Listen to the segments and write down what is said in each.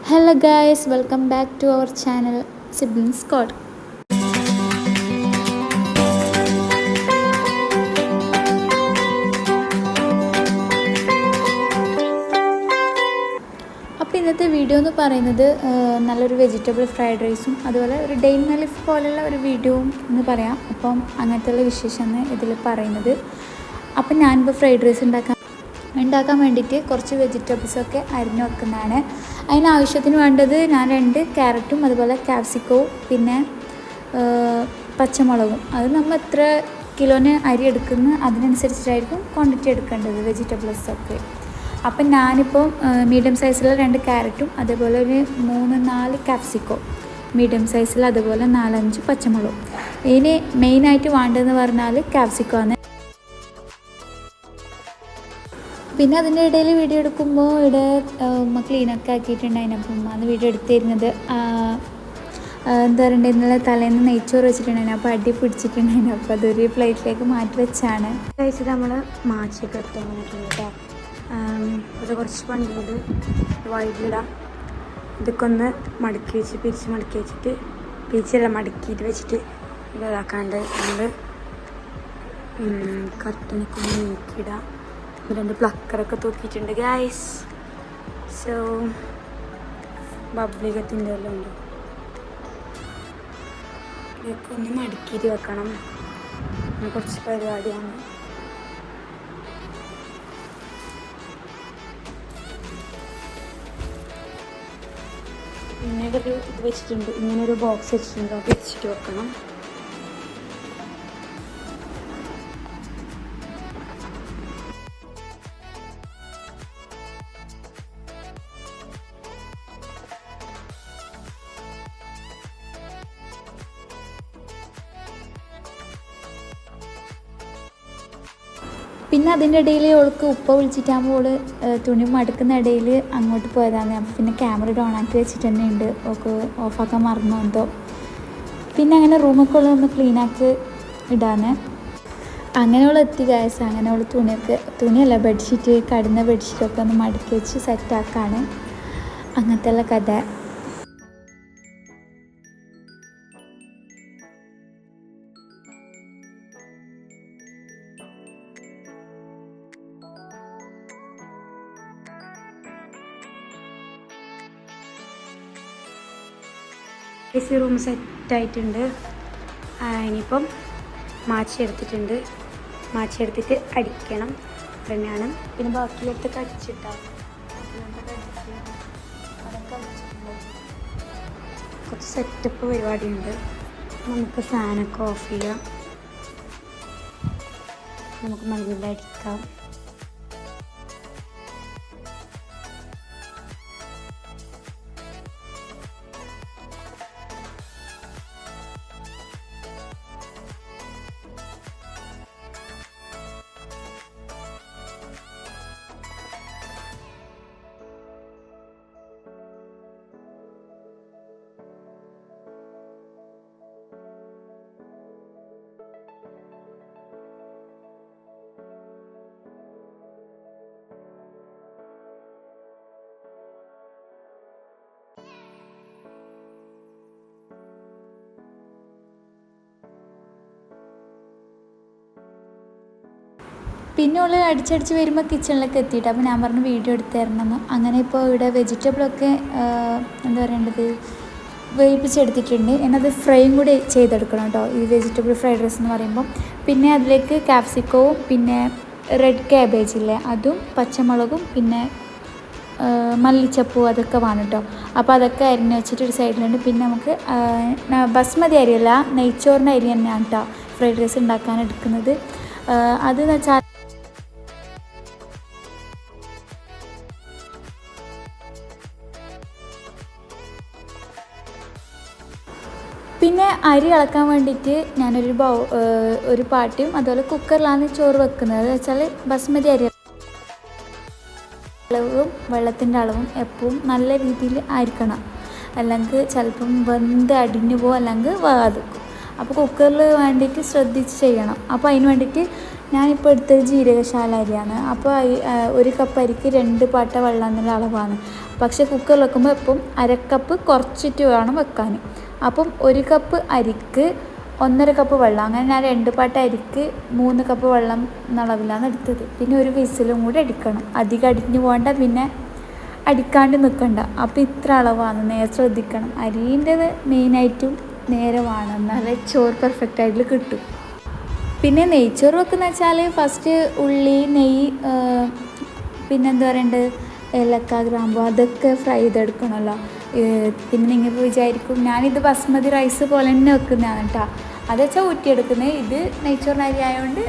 Hello guys, welcome back to our channel Siblings Squad. അപ്പോൾ ഇന്നത്തെ video എന്ന് പറയുന്നത് നല്ലൊരു വെജിറ്റബിൾ ഫ്രൈഡ് റൈസും അതുപോലെ ഒരു ഡേ ഇൻ ലൈഫ് പോലെയുള്ള ഒരു വീഡിയോയും എന്ന് പറയാം. അപ്പം അങ്ങനത്തെയുള്ള വിശേഷമാണ് ഇതിൽ പറയുന്നത്. അപ്പം ഞാനിപ്പോൾ ഫ്രൈഡ് റൈസ് ഉണ്ടാക്കാൻ വേണ്ടിയിട്ട് കുറച്ച് വെജിറ്റബിൾസൊക്കെ അരിഞ്ഞു വെക്കുന്നതാണ്. അതിനാവശ്യത്തിന് വേണ്ടത് ഞാൻ 2 ക്യാരറ്റും അതുപോലെ ക്യാപ്സിക്കവും പിന്നെ പച്ചമുളകും. അത് നമ്മൾ എത്ര കിലോന് അരി എടുക്കുന്ന അതിനനുസരിച്ചിട്ടായിരിക്കും ക്വാണ്ടിറ്റി എടുക്കേണ്ടത് വെജിറ്റബിൾസൊക്കെ. അപ്പം ഞാനിപ്പോൾ മീഡിയം സൈസിലുള്ള 2 ക്യാരറ്റും അതുപോലെ ഒരു 3-4 ക്യാപ്സിക്കോ മീഡിയം സൈസിൽ, അതുപോലെ 4-5 പച്ചമുളകും. ഇതിന് മെയിനായിട്ട് വേണ്ടതെന്ന് പറഞ്ഞാൽ ക്യാപ്സിക്കോ ആണ്. പിന്നെ അതിൻ്റെ ഇടയിൽ വീഡിയോ എടുക്കുമ്പോൾ ഇവിടെ ഉമ്മ ക്ലീനൊക്കെ ആക്കിയിട്ടുണ്ടായിരുന്നു. അപ്പം ഉമ്മാന്ന് വീഡിയോ എടുത്തിരുന്നത് എന്താ പറയുക, ഇന്നലെ തലേന്ന് നെയ്ച്ചോറ് വെച്ചിട്ടുണ്ടായിരുന്നു. അപ്പോൾ അടി പിടിച്ചിട്ടുണ്ടായിരുന്നു. അപ്പോൾ അതൊരു പ്ലേറ്റിലേക്ക് മാറ്റി വെച്ചാണ് കഴിച്ചത്. നമ്മൾ മാച്ചിയൊക്കെ എടുത്ത് വന്നിട്ടുണ്ട് കേട്ടോ. അത് കുറച്ച് പണിയുണ്ട്, വൈകിടാം. ഇതൊക്കെ ഒന്ന് മടക്കി വെച്ച് മടക്കി വെച്ചിട്ട് പിരിച്ചെല്ലാം മടക്കിയിട്ട് വെച്ചിട്ട് ഇതാക്കാണ്ട് നമ്മൾ കർട്ടനൊക്കെ ഒന്ന് നീക്കിയിടാം. 2 പ്ലക്കറൊക്കെ തൂക്കിയിട്ടുണ്ട് ഗൈസ്. സോ ബബ്ലികത്തിൻ്റെ എല്ലാം ഉണ്ട്. ഇതൊക്കെ ഒന്ന് മടക്കിയിട്ട് വെക്കണം. കുറച്ച് പരിപാടിയാണ്. പിന്നെ ഇത് വെച്ചിട്ടുണ്ട്, ഇങ്ങനൊരു ബോക്സ് വെച്ചിട്ടുണ്ട്. അത് വെച്ചിട്ട് വെക്കണം. പിന്നെ അതിൻ്റെ ഇടയിൽ അവൾക്ക് ഉപ്പ വിളിച്ചിട്ടാകുമ്പോൾ തുണി മടുക്കുന്ന ഇടയിൽ അങ്ങോട്ട് പോയതാണ്. അപ്പോൾ പിന്നെ ക്യാമറ ഓണാക്കി വെച്ചിട്ട് തന്നെ ഉണ്ട്. ഒക്കെ ഓഫാക്കാൻ മറന്നോ എന്തോ. പിന്നെ അങ്ങനെ റൂമൊക്കെ ഒന്ന് ക്ലീനാക്കി ഇടാന്ന് അങ്ങനെയുള്ള എത്തി ഗൈസ്. അങ്ങനെയുള്ള തുണിയല്ല ബെഡ്ഷീറ്റ്, കടുന്ന ബെഡ്ഷീറ്റൊക്കെ ഒന്ന് മടക്കി വെച്ച് സെറ്റാക്കാണ്. അങ്ങനത്തെ ഉള്ള കഥ. റൂം സെറ്റായിട്ടുണ്ട്. ഇനിയിപ്പം മാച്ചി എടുത്തിട്ട് അടിക്കണം തന്നെയാണ്. പിന്നെ ബാക്കിയിലൊക്കെ അടിച്ചിട്ടാണ്. കുറച്ച് സെറ്റപ്പ് പരിപാടിയുണ്ട്. നമുക്ക് ഫാനൊക്കെ ഓഫ് ചെയ്യാം. നമുക്ക് നല്ല അടിക്കാം. പിന്നെ ഉള്ള അടിച്ചടിച്ച് വരുമ്പോൾ കിച്ചണിലേക്ക് എത്തിയിട്ട് അപ്പോൾ ഞാൻ പറഞ്ഞു വീഡിയോ എടുത്ത് തരണമെന്ന്. അങ്ങനെ ഇപ്പോൾ ഇവിടെ വെജിറ്റബിളൊക്കെ എന്താ പറയേണ്ടത് വേവിപ്പിച്ചെടുത്തിട്ടുണ്ട്. എന്നത് ഫ്രൈയും കൂടി ചെയ്തെടുക്കണം കേട്ടോ ഈ വെജിറ്റബിൾ ഫ്രൈഡ് റൈസ് എന്ന് പറയുമ്പോൾ. പിന്നെ അതിലേക്ക് ക്യാപ്സിക്കവും പിന്നെ റെഡ് ക്യാബേജ് ഇല്ലേ അതും പച്ചമുളകും പിന്നെ മല്ലിച്ചപ്പൂ അതൊക്കെ വേണം കേട്ടോ. അപ്പോൾ അതൊക്കെ അരിഞ്ഞ് വെച്ചിട്ട് ഒരു സൈഡിലുണ്ട്. പിന്നെ നമുക്ക് ബസ്മതി അരിയല്ല, നെയ്ച്ചോറിൻ്റെ അരി തന്നെയാണ് കേട്ടോ ഫ്രൈഡ് റൈസ് ഉണ്ടാക്കാൻ എടുക്കുന്നത്. അതെന്ന് വെച്ചാൽ പിന്നെ അരി ഇളക്കാൻ വേണ്ടിയിട്ട് ഞാനൊരു ഒരു പാട്ടിയും അതുപോലെ കുക്കറിലാണ് ചോറ് വെക്കുന്നത്. അത് വെച്ചാൽ ബസ്മതി അരി അളവും വെള്ളത്തിൻ്റെ അളവും എപ്പോഴും നല്ല രീതിയിൽ ആയിരിക്കണം. അല്ലെങ്കിൽ ചിലപ്പം വെന്ത് അടിഞ്ഞു പോകും, അല്ലെങ്കിൽ വേകാതിരിക്കും. അപ്പോൾ കുക്കറിൽ വേണ്ടിയിട്ട് ശ്രദ്ധിച്ച് ചെയ്യണം. അപ്പോൾ അതിന് വേണ്ടിയിട്ട് ഞാനിപ്പോൾ എടുത്തത് ജീരകശാല അരിയാണ്. അപ്പോൾ 1 കപ്പ് അരിക്ക് 2 പാട്ട വെള്ളം എന്നുള്ള അളവാണ്. പക്ഷേ കുക്കറിൽ വെക്കുമ്പോൾ എപ്പം അരക്കപ്പ് കുറച്ചിട്ട് വേണം വെക്കാൻ. അപ്പം 1 കപ്പ് അരിക്ക് 1.5 കപ്പ് വെള്ളം, അങ്ങനെ ഞാൻ 2 പാട്ട് അരിക്ക് 3 കപ്പ് വെള്ളം എന്നളവിലാണ് എടുത്തത്. പിന്നെ ഒരു വിസിലും കൂടി അടിക്കണം. അധികം അടിഞ്ഞു പോകണ്ട, പിന്നെ അടിക്കാണ്ട് നിൽക്കണ്ട. അപ്പോൾ ഇത്ര അളവാണ്, നേരെ ശ്രദ്ധിക്കണം. അരീൻ്റെത് മെയിനായിട്ടും നേരെ വേണം, എന്നാലേ ചോറ് പെർഫെക്റ്റായിട്ട് കിട്ടും. പിന്നെ നെയ്ച്ചോറ് വെക്കുന്ന വെച്ചാൽ ഫസ്റ്റ് ഉള്ളി, നെയ്യ്, പിന്നെ എന്താ പറയേണ്ടത്, ഏലക്ക, ഗ്രാമ്പു അതൊക്കെ ഫ്രൈ ചെയ്തെടുക്കണമല്ലോ. പിന്നെ നിങ്ങൾ വിചാരിക്കും ഞാനിത് ബസ്മതി റൈസ് പോലെ തന്നെ വെക്കുന്നതാണ് കേട്ടോ. അത് വെച്ചാൽ ഊറ്റിയെടുക്കുന്നത്. ഇത് നെയ്ച്ചോറിന് അരി ആയതുകൊണ്ട്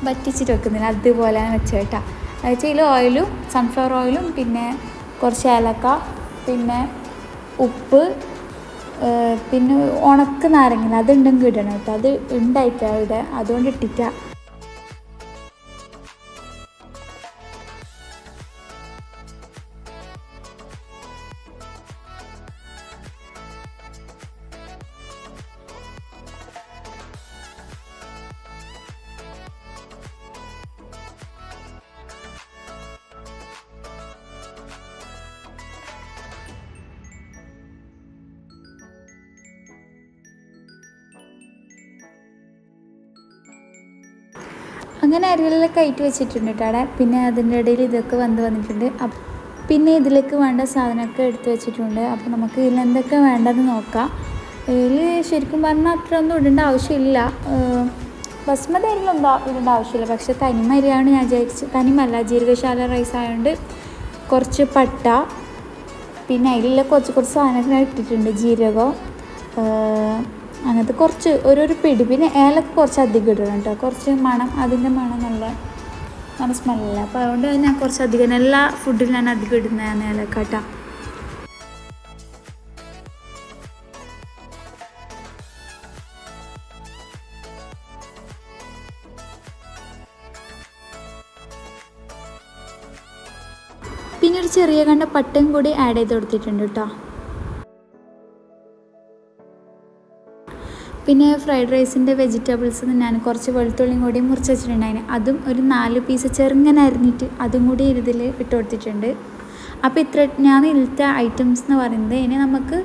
വറ്റിച്ചിട്ട് വെക്കുന്നില്ല, അതുപോലെയാണ് വെച്ചത് കേട്ടോ. അത് വെച്ചാൽ ഇതിൽ ഓയിലും സൺഫ്ലവർ ഓയിലും പിന്നെ കുറച്ച് ഏലക്ക, പിന്നെ ഉപ്പ്, പിന്നെ ഉണക്ക നാരങ്ങ അതുണ്ടെങ്കിൽ ഇടണം കേട്ടോ. അത് ഉണ്ടായിട്ടാണ് ഇവിടെ, അതുകൊണ്ട് ഇട്ടിട്ടാണ്. അങ്ങനെ അരിയെല്ലാം കയറ്റി വെച്ചിട്ടുണ്ട് കേട്ടോ അവിടെ. പിന്നെ അതിൻ്റെ ഇടയിൽ ഇതൊക്കെ വന്നിട്ടുണ്ട്. പിന്നെ ഇതിലേക്ക് വേണ്ട സാധനമൊക്കെ എടുത്ത് വെച്ചിട്ടുണ്ട്. അപ്പോൾ നമുക്ക് ഇതിലെന്തൊക്കെ വേണ്ടതെന്ന് നോക്കാം. ഇതിൽ ശരിക്കും പറഞ്ഞാൽ അത്ര ഒന്നും ഇടേണ്ട ആവശ്യമില്ല. ബസ്മതി അരിയിലൊന്നും ഇടേണ്ട ആവശ്യമില്ല. പക്ഷേ തനിമ അരിയാണ് ഞാൻ വിചാരിച്ച്, തനിമല്ല ജീരകശാല റൈസ് ആയതുകൊണ്ട് കുറച്ച് പട്ട, പിന്നെ അതിലുള്ള കുറച്ച് സാധനങ്ങൾ ഇട്ടിട്ടുണ്ട്. ജീരകം, അങ്ങനത്തെ കുറച്ച് ഒരു പിടി. പിന്നെ ഏലക്ക കുറച്ച് അധികം ഇടണം കേട്ടോ, കുറച്ച് മണം, അതിൻ്റെ മണം നല്ല സ്മെല്ലല്ല. അപ്പോൾ അതുകൊണ്ട് ഞാൻ കുറച്ച് അധികം, എല്ലാ ഫുഡിലും ഞാൻ അധികം ഇടുന്നതാണ് ഏലക്ക കേട്ടോ. പിന്നെ ഒരു ചെറിയ കണ്ട പട്ടയും കൂടി ആഡ് ചെയ്ത് കൊടുത്തിട്ടുണ്ട് കേട്ടോ. പിന്നെ ഫ്രൈഡ് റൈസിൻ്റെ വെജിറ്റബിൾസ് ഞാൻ കുറച്ച് വെളുത്തുള്ളിയും കൂടി മുറിച്ച് വെച്ചിട്ടുണ്ടായിരുന്നു. അതും ഒരു 4 പീസ് ചെറുങ്ങനെ അരിഞ്ഞിട്ട് അതും കൂടി ഇതിൽ ഇട്ട് കൊടുത്തിട്ടുണ്ട്. അപ്പോൾ ഇത്ര ഞാൻ ഇതിലത്തെ ഐറ്റംസ് എന്ന് പറയുന്നത്. ഇനി നമുക്ക്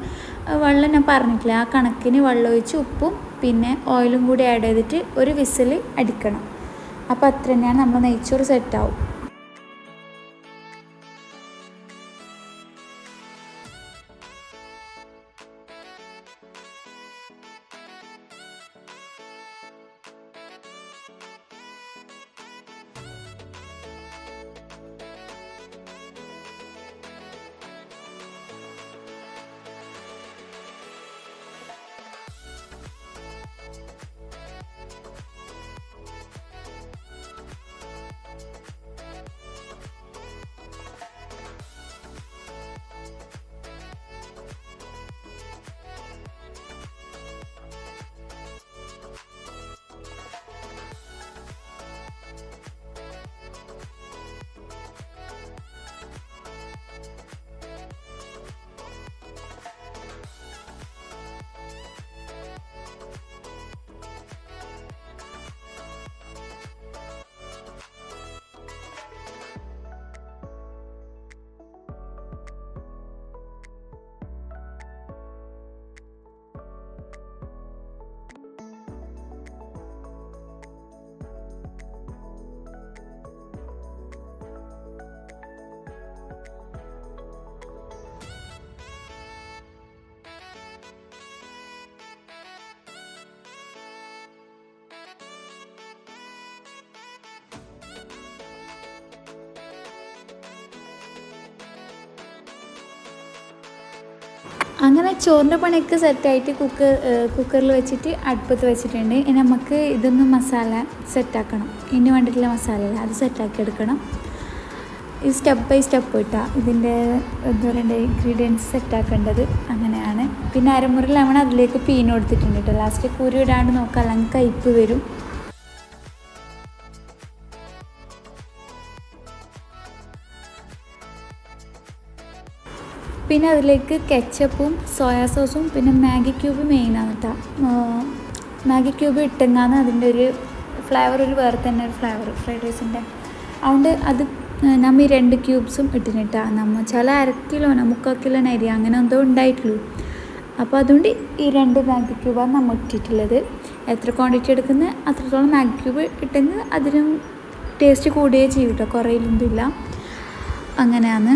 വെള്ളം ഞാൻ പറഞ്ഞിട്ടില്ല, ആ കണക്കിന് വെള്ളം ഒഴിച്ച് ഉപ്പും പിന്നെ ഓയിലും കൂടി ആഡ് ചെയ്തിട്ട് ഒരു വിസിൽ അടിക്കണം. അപ്പോൾ അത്ര തന്നെയാണ് നമ്മൾ നെയ്ച്ചോറ് സെറ്റാവും. അങ്ങനെ ചോറിൻ്റെ പണിയൊക്കെ സെറ്റായിട്ട് കുക്കറിൽ വെച്ചിട്ട് അടുപ്പത്ത് വെച്ചിട്ടുണ്ട്. ഇനി നമുക്ക് ഇതൊന്ന് മസാല സെറ്റാക്കണം. ഇതിന് വേണ്ടിയിട്ടുള്ള മസാല അത് സെറ്റാക്കി എടുക്കണം. ഈ സ്റ്റെപ്പ് ബൈ സ്റ്റെപ്പ് ഇട്ടാൽ ഇതിൻ്റെ എന്താ പറയണ്ടേ ഇൻഗ്രീഡിയൻസ് സെറ്റാക്കേണ്ടത് അങ്ങനെയാണ്. പിന്നെ അരമുറി ലെമൺ അതിലേക്ക് പീന് കൊടുത്തിട്ടുണ്ട് കേട്ടോ. ലാസ്റ്റ് കുരു ഇടാണ്ട് നോക്കാം, അല്ലെങ്കിൽ കയ്പ്പ് വരും. പിന്നെ അതിലേക്ക് കെച്ചപ്പും സോയാ സോസും പിന്നെ മാഗി ക്യൂബ് മെയിനാണ് കേട്ടോ. മാഗി ക്യൂബ് ഇട്ടെങ്ങാന്ന് അതിൻ്റെ ഒരു ഫ്ലേവർ, ഒരു വേറെ തന്നെ ഒരു ഫ്ലേവർ ഫ്രൈഡ് റൈസിൻ്റെ. അതുകൊണ്ട് അത് നമ്മൾ ഈ 2 ക്യൂബ്സും ഇട്ടിട്ടാ നമ്മൾ ചില 1/2 കിലോനോ 3/4 കിലോനോ അരി അങ്ങനെ എന്തോ ഉണ്ടായിട്ടുള്ളൂ. അപ്പോൾ അതുകൊണ്ട് ഈ 2 മാഗി ക്യൂബാണ് നമ്മൾ ഇട്ടിട്ടുള്ളത്. എത്ര ക്വാണ്ടിറ്റി എടുക്കുന്നത് അത്രത്തോളം മാഗി ക്യൂബ് ഇട്ടെങ്കിൽ അതിനും ടേസ്റ്റ് കൂടുകയും ചെയ്യും കേട്ടോ, കുറയിലൊന്നുമില്ല. അങ്ങനെയാണ്.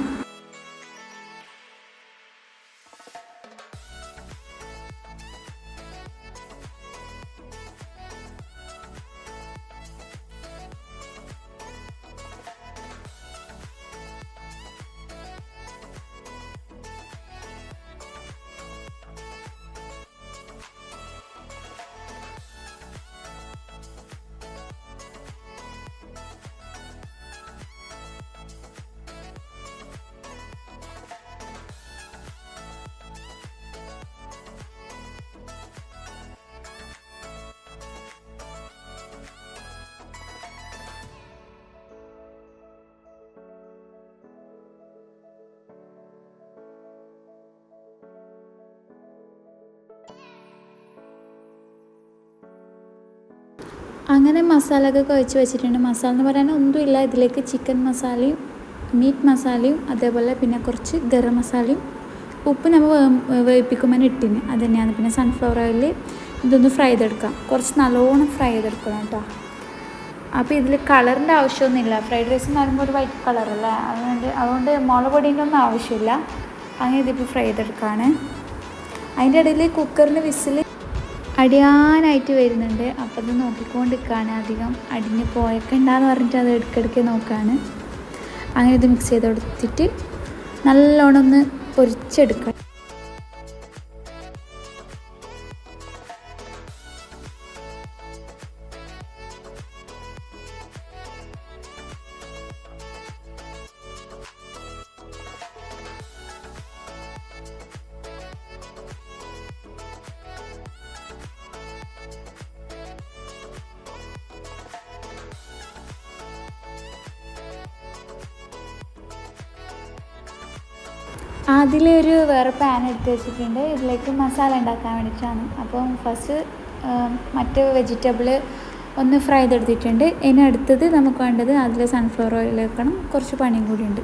അങ്ങനെ മസാല ഒക്കെ കുഴച്ച് വെച്ചിട്ടുണ്ട്. മസാല എന്ന് പറയാൻ ഒന്നുമില്ല, ഇതിലേക്ക് ചിക്കൻ മസാലയും മീറ്റ് മസാലയും അതേപോലെ പിന്നെ കുറച്ച് ഗരം മസാലയും ഉപ്പ് നമ്മൾ വേവിപ്പിക്കുമ്പോൾ ഇട്ടിന് അത് തന്നെയാണ്. പിന്നെ സൺഫ്ലവർ ഓയിൽ ഇതൊന്ന് ഫ്രൈ ചെയ്തെടുക്കാം, കുറച്ച് നല്ലോണം ഫ്രൈ ചെയ്തെടുക്കണം കേട്ടോ. അപ്പോൾ ഇതിൽ കളറിൻ്റെ ആവശ്യമൊന്നുമില്ല, ഫ്രൈഡ് റൈസ് എന്ന് പറയുമ്പോൾ ഒരു വൈറ്റ് കളറല്ലേ, അതുകൊണ്ട് മുളക് പൊടീൻ്റെ ഒന്നും ആവശ്യമില്ല. അങ്ങനെ ഇതിപ്പോൾ ഫ്രൈ ചെയ്തെടുക്കുകയാണ്. അതിൻ്റെ ഇടയിൽ കുക്കറിൽ വിസിൽ അടിയാനായിട്ട് വരുന്നുണ്ട്. അപ്പോൾ അത് നോക്കിക്കൊണ്ടിരിക്കുകയാണ്, അധികം അടിഞ്ഞ് പോയേക്കണ്ടെന്ന് പറഞ്ഞിട്ട് അത് ഇടയ്ക്കിടയ്ക്ക് നോക്കുകയാണ്. അങ്ങനെ ഇത് മിക്സ് ചെയ്ത് കൊടുത്തിട്ട് നല്ലോണം ഒന്ന് പൊരിച്ചെടുക്കുക. അതിലൊരു വേറെ പാൻ എടുത്ത് വെച്ചിട്ടുണ്ട്, ഇതിലേക്ക് മസാല ഉണ്ടാക്കാൻ വേണ്ടിയിട്ടാണ്. അപ്പം ഫസ്റ്റ് മറ്റ് വെജിറ്റബിൾ ഒന്ന് ഫ്രൈ ചെയ്തെടുത്തിട്ടുണ്ട്. ഇനി അടുത്തത് നമുക്ക് വേണ്ടത് അതിൽ സൺഫ്ലവർ ഓയിൽ വെക്കണം, കുറച്ച് പണിയും കൂടിയുണ്ട്.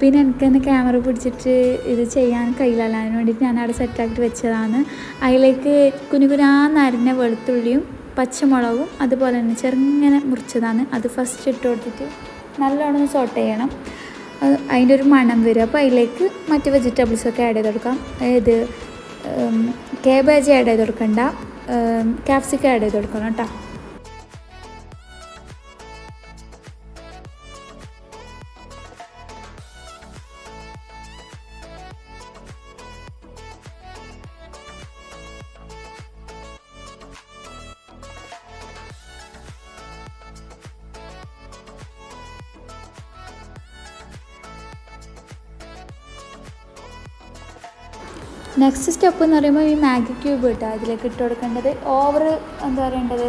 പിന്നെ എനിക്ക് തന്നെ ക്യാമറ പിടിച്ചിട്ട് ഇത് ചെയ്യാൻ കഴിയില്ലല്ലോ, അതിന് വേണ്ടിയിട്ട് ഞാൻ അവിടെ സെറ്റാക്കി വെച്ചതാണ്. അതിലേക്ക് കുനുകുനാന്നരിഞ്ഞ വെളുത്തുള്ളിയും പച്ചമുളകും അതുപോലെ തന്നെ ചെറുങ്ങനെ മുറിച്ചതാണ്. അത് ഫസ്റ്റ് ഇട്ട് കൊടുത്തിട്ട് നല്ലോണം സോട്ട് ചെയ്യണം, അതിൻ്റെ ഒരു മണം വരും. അപ്പോൾ അതിലേക്ക് മറ്റ് വെജിറ്റബിൾസൊക്കെ ആഡ് ചെയ്ത് കൊടുക്കാം. ഇത് കേബേജ് ആഡ് ചെയ്ത് കൊടുക്കണ്ട, ക്യാപ്സിക്കം ആഡ് ചെയ്ത് കൊടുക്കണം കേട്ടോ. നെക്സ്റ്റ് സ്റ്റെപ്പ് എന്ന് പറയുമ്പോൾ ഈ മാഗി ക്യൂബ് ഇട്ടാൽ അതിലേക്ക് ഇട്ട് കൊടുക്കേണ്ടത് ഓവർ എന്താ പറയേണ്ടത്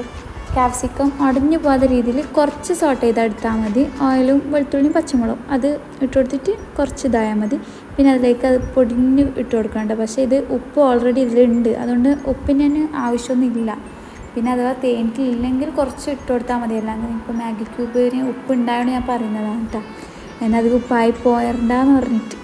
ക്യാപ്സിക്കം ഉടഞ്ഞു പോകാത്ത രീതിയിൽ കുറച്ച് സോട്ട് ചെയ്തെടുത്താൽ മതി. ഓയിലും വെളുത്തുള്ളിയും പച്ചമുളകും അത് ഇട്ട് കൊടുത്തിട്ട് കുറച്ച് ഇതായാൽ മതി. പിന്നെ അതിലേക്ക് അത് പൊടിഞ്ഞ് ഇട്ട് കൊടുക്കേണ്ട. പക്ഷേ ഇത് ഉപ്പ് ഓൾറെഡി ഇതിലുണ്ട്, അതുകൊണ്ട് ഉപ്പിന് ആവശ്യമൊന്നുമില്ല. പിന്നെ അഥവാ തേനിട്ടില്ലെങ്കിൽ കുറച്ച് ഇട്ട് കൊടുത്താൽ മതി. അല്ലാണ്ട് ഇപ്പോൾ മാഗി ക്യൂബിന് ഉപ്പ് ഉണ്ടായതുകൊണ്ട് ഞാൻ പറയുന്നതാണ് കേട്ടോ, എന്നാൽ അത് ഉപ്പായി പോയണ്ടെന്ന് പറഞ്ഞിട്ട്.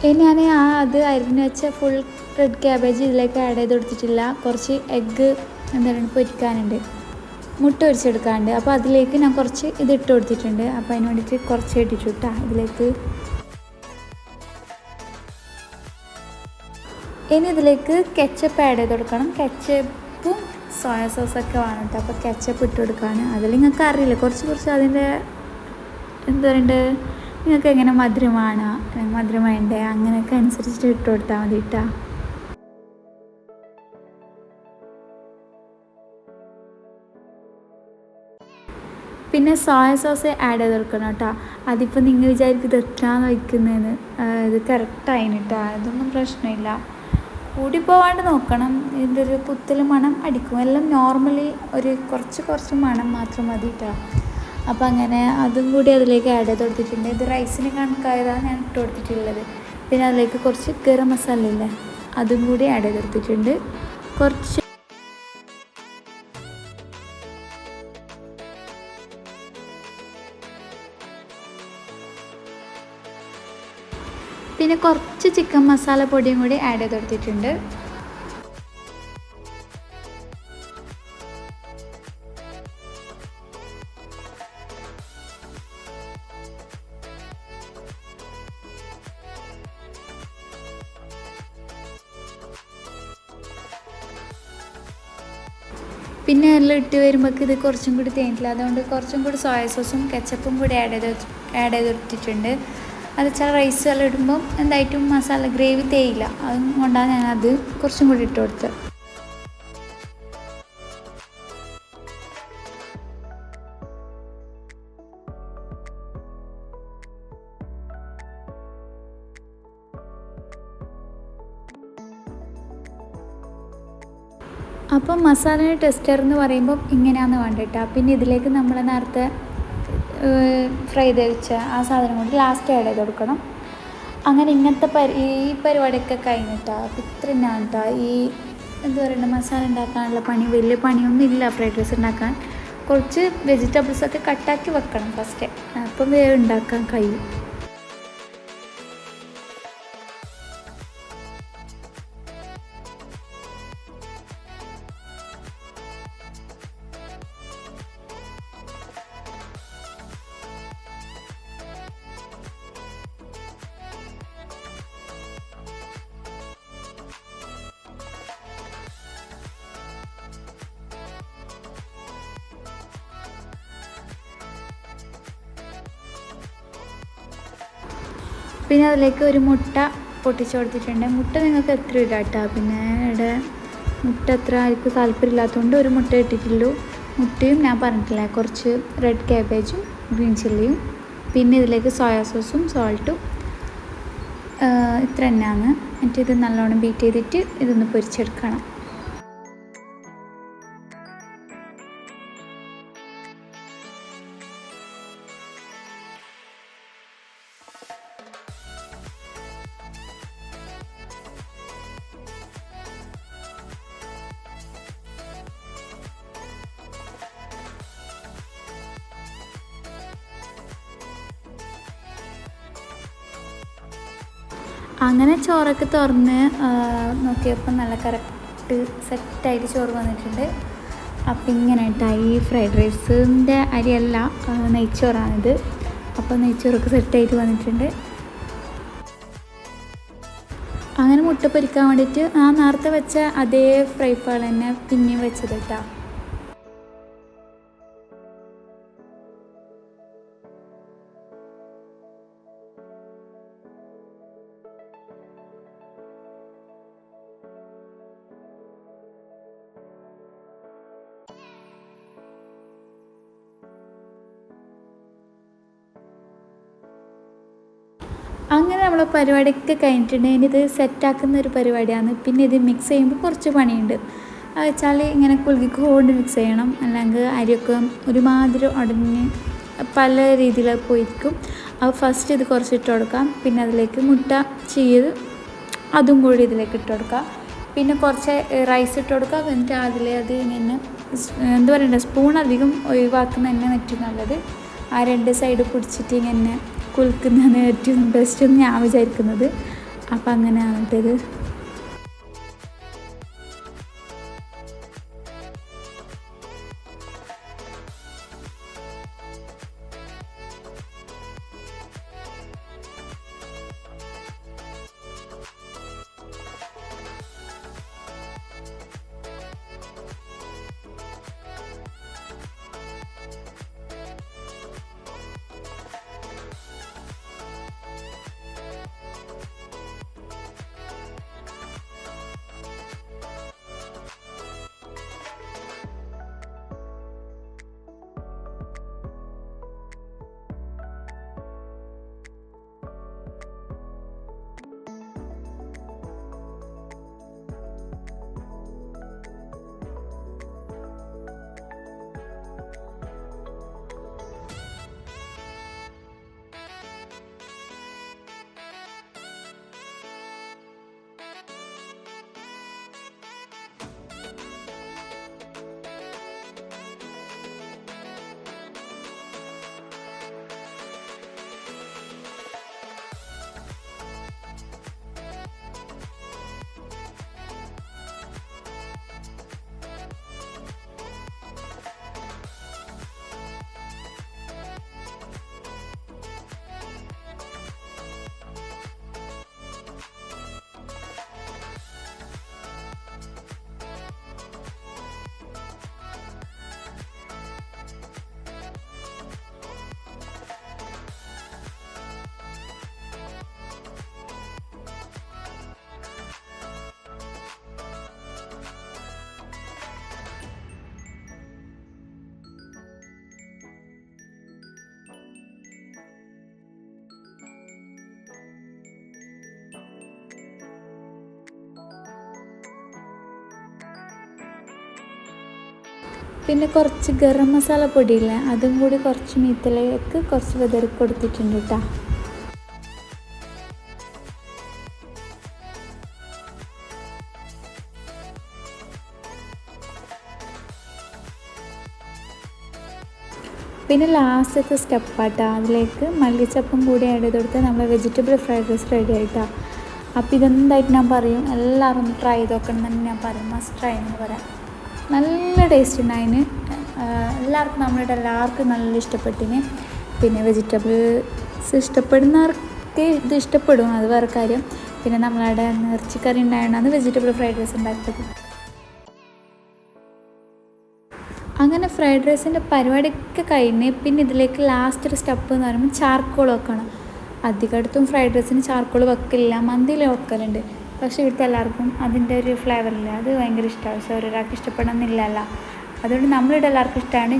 ഇനി ഞാൻ അത് അരിഞ്ഞ് വെച്ച ഫുൾ റെഡ് ക്യാബേജ് ഇതിലേക്ക് ആഡ് ചെയ്ത് കൊടുത്തിട്ടില്ല. കുറച്ച് എഗ്ഗ് എന്താണ് പൊരിക്കാനുണ്ട്, മുട്ട പൊരിച്ചെടുക്കാനുണ്ട്. അപ്പോൾ അതിലേക്ക് ഞാൻ കുറച്ച് ഇത് ഇട്ട് കൊടുത്തിട്ടുണ്ട്. അപ്പോൾ അതിന് വേണ്ടിയിട്ട് കുറച്ച് ഇട്ടിട്ടു കേട്ടോ ഇതിലേക്ക്. ഇനി ഇതിലേക്ക് കെച്ചപ്പ് ആഡ് ചെയ്ത് കൊടുക്കണം. കെച്ചപ്പും സോയ സോസൊക്കെ വേണം കേട്ടോ. അപ്പോൾ കെച്ചപ്പ് ഇട്ട് കൊടുക്കാണ്. അതിൽ നിങ്ങൾക്ക് അറിയില്ല, കുറച്ച് അതിൻ്റെ എന്താ പറയണ്ടേ, നിങ്ങൾക്ക് എങ്ങനെ മധുരം വേണ്ടേ അങ്ങനെയൊക്കെ അനുസരിച്ചിട്ട് ഇട്ട് കൊടുത്താൽ മതി കേട്ടോ. പിന്നെ സോയ സോസ് ആഡ് ചെയ്ത് കൊടുക്കണം കേട്ടോ. അതിപ്പോൾ നിങ്ങൾ വിചാരിക്കും ഇത് എത്രയാണ് വയ്ക്കുന്നതെന്ന്, ഇത് കറക്റ്റായിന് കേട്ടോ, അതൊന്നും പ്രശ്നമില്ല. കൂടി പോവാണ്ട് നോക്കണം. ഇതിൻ്റെ ഒരു കുത്തൽ മണം അടിക്കും. എല്ലാം നോർമലി ഒരു കുറച്ച് മണം മാത്രം മതി കേട്ടോ. അപ്പോൾ അങ്ങനെ അതും കൂടി അതിലേക്ക് ആഡ് ചെയ്ത് കൊടുത്തിട്ടുണ്ട്. ഇത് റൈസിന് കണക്കായതാണ് ഞാൻ ഇട്ട് കൊടുത്തിട്ടുള്ളത്. പിന്നെ അതിലേക്ക് കുറച്ച് ഗരം മസാല ഇല്ലേ, അതും കൂടി ആഡ് ചെയ്ത് കൊടുത്തിട്ടുണ്ട്. കുറച്ച് പിന്നെ കുറച്ച് ചിക്കൻ മസാല പൊടിയും കൂടി ആഡ് ചെയ്ത് കൊടുത്തിട്ടുണ്ട്. പിന്നെ എല്ലാം ഇട്ട് വരുമ്പോൾ ഇത് കുറച്ചും കൂടി തേനില്ല, അതുകൊണ്ട് കുറച്ചും കൂടി സോയ സോസും കെച്ചപ്പും കൂടി ആഡ് ചെയ്തിട്ടുണ്ട്. അത് വെച്ചാൽ റൈസ് എല്ലാം ഇടുമ്പം എന്തായിട്ടും മസാല ഗ്രേവി തേയില്ല, അതുകൊണ്ടാണ് ഞാനത് കുറച്ചും കൂടി ഇട്ട് കൊടുത്തത്. അപ്പം മസാല ടെസ്റ്റർ എന്ന് പറയുമ്പം ഇങ്ങനെയാണെന്ന് വേണ്ടിട്ടാ. പിന്നെ ഇതിലേക്ക് നമ്മൾ നേരത്തെ ഫ്രൈ ചെയ്ത് വെച്ച ആ സാധനം കൊണ്ട് ലാസ്റ്റ് ആഡ് ചെയ്ത് കൊടുക്കണം. അങ്ങനെ ഇങ്ങനത്തെ ഈ പരിപാടിയൊക്കെ കഴിഞ്ഞിട്ടാണ്. അപ്പം ഇത്ര തന്നെയാണ് കേട്ടോ. ഈ എന്താ പറയുക, മസാല ഉണ്ടാക്കാനുള്ള പണി വലിയ പണിയൊന്നും ഇല്ല. ഫ്രൈഡ് റൈസ് ഉണ്ടാക്കാൻ കുറച്ച് വെജിറ്റബിൾസൊക്കെ കട്ടാക്കി വെക്കണം ഫസ്റ്റ്, അപ്പം വേഗം ഉണ്ടാക്കാൻ കഴിയും. പിന്നെ അതിലേക്ക് ഒരു മുട്ട പൊട്ടിച്ച് കൊടുത്തിട്ടുണ്ട്. മുട്ട നിങ്ങൾക്ക് എത്ര ഇടാം കേട്ടോ. പിന്നെ ഇവിടെ മുട്ട എത്ര ആർക്കും താല്പര്യമില്ലാത്തതുകൊണ്ട് ഒരു മുട്ട ഇട്ടിട്ടുള്ളൂ. മുട്ടയും ഞാൻ പറഞ്ഞിട്ടില്ല, കുറച്ച് റെഡ് ക്യാബേജും ഗ്രീൻ ചില്ലിയും, പിന്നെ ഇതിലേക്ക് സോയാ സോസും സോൾട്ടും, ഇത്ര തന്നെയാണ്. എന്നിട്ട് ഇത് നല്ലോണം ബീറ്റ് ചെയ്തിട്ട് ഇതൊന്ന് പൊരിച്ചെടുക്കണം. അങ്ങനെ ചോറൊക്കെ തുറന്ന് നോക്കിയപ്പോൾ നല്ല കറക്റ്റ് സെറ്റായിട്ട് ചോറ് വന്നിട്ടുണ്ട്. അപ്പം ഇങ്ങനെ കേട്ടോ, ഈ ഫ്രൈഡ് റൈസിൻ്റെ അരിയല്ല, നെയ്ച്ചോറാണിത്. അപ്പോൾ നെയ്ച്ചോറൊക്കെ സെറ്റായിട്ട് വന്നിട്ടുണ്ട്. അങ്ങനെ മുട്ട പൊരിക്കാൻ വേണ്ടിയിട്ട് ആ നേരത്തെ വെച്ച അതേ ഫ്രൈ പാൻ തന്നെ പിന്നെയും വെച്ചത് കേട്ടോ. അങ്ങനെ നമ്മൾ പരിപാടിയൊക്കെ കഴിഞ്ഞിട്ടുണ്ട്. ഇനി ഇത് സെറ്റാക്കുന്ന ഒരു പരിപാടിയാണ്. പിന്നെ ഇത് മിക്സ് ചെയ്യുമ്പോൾ കുറച്ച് പണിയുണ്ട്. അത് വെച്ചാൽ ഇങ്ങനെ കുലുക്കിക്കൊണ്ട് മിക്സ് ചെയ്യണം, അല്ലെങ്കിൽ അരിയൊക്കെ ഒരുമാതിരി ഉടഞ്ഞ് പല രീതിയിൽ പോയിരിക്കും. അപ്പോൾ ഫസ്റ്റ് ഇത് കുറച്ച് ഇട്ട് കൊടുക്കാം. പിന്നെ അതിലേക്ക് മുട്ട ചെയ്ത് അതും കൂടി ഇതിലേക്ക് ഇട്ട് കൊടുക്കാം. പിന്നെ കുറച്ച് റൈസ് ഇട്ട് കൊടുക്കാം. എന്നിട്ട് അത് ഇങ്ങനെ എന്താ പറയണ്ടേ, സ്പൂൺ അധികം ഒഴിവാക്കുന്ന തന്നെ ഏറ്റവും നല്ലത്. ആ രണ്ട് സൈഡ് പിടിച്ചിട്ട് ഇങ്ങനെ കുലുക്കുന്നതാണ് ഏറ്റവും ബെസ്റ്റ് എന്ന് ഞാൻ വിചാരിക്കുന്നത്. അപ്പം അങ്ങനെയാണ് കേട്ടത്. പിന്നെ കുറച്ച് ഗരം മസാല പൊടിയില്ല, അതും കൂടി കുറച്ച് മീത്തിലേക്ക് കുറച്ച് വിതറി കൊടുത്തിട്ടുണ്ട് കേട്ടോ. പിന്നെ ലാസ്റ്റത്തെ സ്റ്റെപ്പാട്ടോ, അതിലേക്ക് മല്ലിച്ചപ്പും കൂടി ആഡ് ചെയ്ത് കൊടുത്ത് നമ്മൾ വെജിറ്റബിൾ ഫ്രൈഡ് റൈസ് റെഡി ആയിട്ടാണ്. അപ്പോൾ ഇതെന്തായിട്ട് ഞാൻ പറയും, എല്ലാവരും ഒന്ന് ട്രൈ ചെയ്ത് നോക്കണം തന്നെ ഞാൻ പറയും, മസ്റ്റ് ട്രൈ എന്ന് പറയാം. നല്ല ടേസ്റ്റ് ഉണ്ടായിന്, എല്ലാവർക്കും നമ്മളുടെ എല്ലാവർക്കും നല്ല ഇഷ്ടപ്പെട്ടിന്. പിന്നെ വെജിറ്റബിൾസ് ഇഷ്ടപ്പെടുന്നവർക്ക് ഇത് ഇഷ്ടപ്പെടും, അത് വേറെ കാര്യം. പിന്നെ നമ്മളവിടെ ഇറച്ചിക്കറി ഉണ്ടായതുകൊണ്ടാണ് വെജിറ്റബിൾ ഫ്രൈഡ് റൈസ് ഉണ്ടാക്കിയത്. അങ്ങനെ ഫ്രൈഡ് റൈസിൻ്റെ പരിപാടിയൊക്കെ കഴിഞ്ഞ് പിന്നെ ഇതിലേക്ക് ലാസ്റ്റ് ഒരു സ്റ്റെപ്പ് എന്ന് പറയുമ്പോൾ ചാർക്കോൾ വെക്കണം. അധികടുത്തും ഫ്രൈഡ് റൈസിന് ചാർക്കോൾ വെക്കില്ല, മന്തിയിൽ വെക്കലുണ്ട്. പക്ഷേ ഇവിടുത്തെ എല്ലാവർക്കും അതിൻ്റെ ഒരു ഫ്ലേവറില്ല, അത് ഭയങ്കര ഇഷ്ടമാണ്. പക്ഷേ ഒരാൾക്ക് ഇഷ്ടപ്പെടണമെന്നില്ലല്ലോ, അതുകൊണ്ട് നമ്മളിവിടെ എല്ലാവർക്കും ഇഷ്ടമാണ്,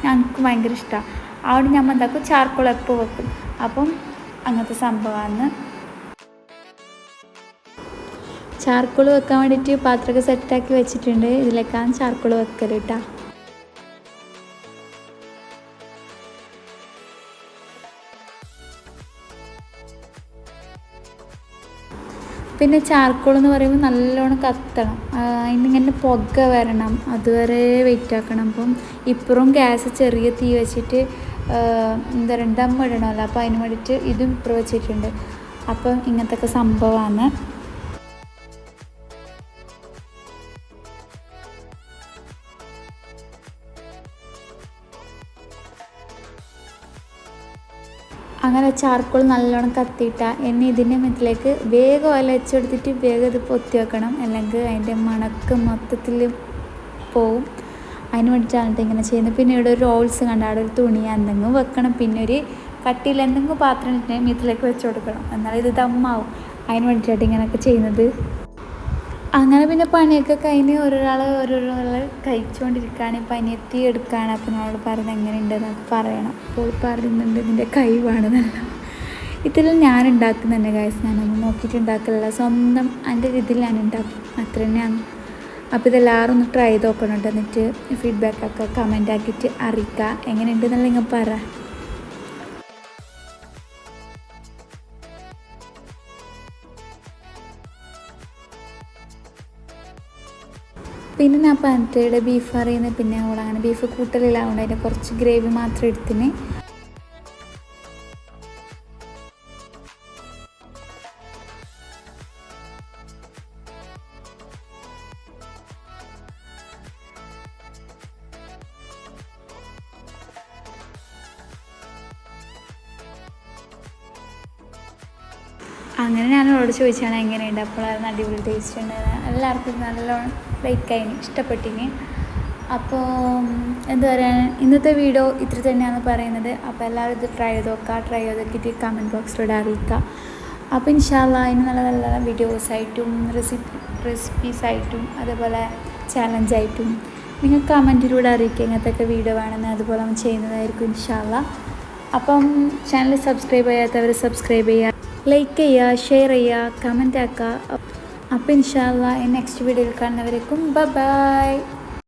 ഞങ്ങൾക്ക് ഭയങ്കര ഇഷ്ടമാണ്. അവിടെ ഞാൻ എന്താക്കും, ചാർക്കോൾ എപ്പോൾ വെക്കും. അപ്പം അങ്ങനത്തെ സംഭവമാണ്. ചാർക്കോൾ വെക്കാൻ വേണ്ടിയിട്ട് പാത്രമൊക്കെ സെറ്റാക്കി വെച്ചിട്ടുണ്ട്. ഇതിലേക്കാണ് ചാർക്കോൾ വെക്കൽ കേട്ടോ. പിന്നെ ചാർക്കോൾ എന്ന് പറയുമ്പോൾ നല്ലോണം കത്തണം, അതിനിങ്ങനെ പുക വരണം, അതുവരെ വെയിറ്റ് ആക്കണം. അപ്പം ഇപ്പുറം ഗ്യാസ് ചെറിയ തീ വെച്ചിട്ട് എന്താ പറയുക ദം ഇടണമല്ലോ, അപ്പോൾ അതിന് വേണ്ടിയിട്ട് ഇതും ഇപ്പുറം വെച്ചിട്ടുണ്ട്. അപ്പം ഇങ്ങനത്തെ സംഭവമാണ്. അങ്ങനെ ചാർക്കോൾ നല്ലോണം കത്തിയിട്ടാൽ ഇനി ഇതിൻ്റെ മുന്നിലേക്ക് വേഗം ഓയിൽ വെച്ചെടുത്തിട്ട് വേഗം ഇത് പൊത്തി വെക്കണം, അല്ലെങ്കിൽ അതിൻ്റെ മണക്ക് മൊത്തത്തിൽ പോവും. അതിന് വേണ്ടിയിട്ടാണ് ഇങ്ങനെ ചെയ്യുന്നത്. പിന്നെ ഇവിടെ ഒരു റോൾസ് കണ്ട അവിടെ ഒരു തുണി എന്തെങ്കിലും വെക്കണം, പിന്നെ ഒരു കട്ടിയിൽ എന്തെങ്കിലും പാത്രം മീത്തിലേക്ക് വെച്ച് കൊടുക്കണം, എന്നാൽ ഇത് ദമ്മാവും. അതിന് വേണ്ടിയിട്ടാണ് ഇങ്ങനെയൊക്കെ ചെയ്യുന്നത്. അങ്ങനെ പിന്നെ പണിയൊക്കെ കഴിഞ്ഞ് ഓരോരാൾ കഴിച്ചുകൊണ്ടിരിക്കുകയാണ്. പനിയെത്തി എടുക്കുകയാണ്. അപ്പം നമ്മളോട് പറയുന്നത് എങ്ങനെയുണ്ടെന്നൊക്കെ പറയണം. അപ്പോൾ പറയുന്നുണ്ട് ഇതിൻ്റെ കഴിവാണെന്നല്ല, ഇതിൽ ഞാൻ ഉണ്ടാക്കുന്ന തന്നെ ഗൈസ്, ഞാനൊന്നും നോക്കിയിട്ട് ഉണ്ടാക്കില്ല, സ്വന്തം എൻ്റെ രീതിയിൽ ഞാൻ ഉണ്ടാക്കും, അത്ര തന്നെയാണ്. അപ്പോൾ ഇതെല്ലാവരും ഒന്ന് ട്രൈ ചെയ്ത് നോക്കണം കേട്ടോ. എന്നിട്ട് ഫീഡ്ബാക്കൊക്കെ കമൻ്റ് ആക്കിയിട്ട് അറിയിക്കുക, എങ്ങനെയുണ്ടെന്നുള്ള നിങ്ങൾ പറ. പിന്നെ ഞാൻ പനറ്റയുടെ ബീഫ് അറിയുന്നത്, പിന്നെ അവിടെ അങ്ങനെ ബീഫ് കൂട്ടലില്ല, അതുകൊണ്ട് അതിൻ്റെ കുറച്ച് ഗ്രേവി മാത്രം എടുത്തിന്. അങ്ങനെ ഞാൻ അവളോട് ചോദിച്ചാണ് എങ്ങനെയുണ്ട്. അപ്പോൾ അതിന് അടിപൊളി ടേസ്റ്റ് ഉണ്ടായിരുന്നു, എല്ലാവർക്കും നല്ലോണം ലൈക്കായിന്, ഇഷ്ടപ്പെട്ടിന്. അപ്പോൾ എന്താ പറയുക, ഇന്നത്തെ വീഡിയോ ഇത്ര തന്നെയാണ് പറയുന്നത്. അപ്പോൾ എല്ലാവരും ഇത് ട്രൈ ചെയ്ത് നോക്കുക, ട്രൈ ചെയ്ത് നോക്കിയിട്ട് കമൻറ്റ് ബോക്സിലൂടെ അറിയിക്കുക. അപ്പോൾ ഇൻഷാ അല്ലാഹ് അതിന് നല്ല നല്ല വീഡിയോസായിട്ടും റെസിപ്പീസായിട്ടും അതേപോലെ ചാലഞ്ചായിട്ടും നിങ്ങൾ കമൻറ്റിലൂടെ അറിയിക്കുക ഇങ്ങനത്തെ വീഡിയോ വേണമെന്ന്, അതുപോലെ നമ്മൾ ചെയ്യുന്നതായിരിക്കും ഇൻഷാ അല്ലാഹ്. അപ്പം ചാനൽ സബ്സ്ക്രൈബ് ചെയ്യാത്തവർ സബ്സ്ക്രൈബ് ചെയ്യുക, ലൈക്ക് ചെയ്യുക, ഷെയർ ചെയ്യുക, കമൻ്റ് ആക്കുക. അപ്പോൾ ഇൻഷാ അല്ലാഹ് നെക്സ്റ്റ് വീഡിയോയിൽ കാണുന്നവരേക്കും ബൈ.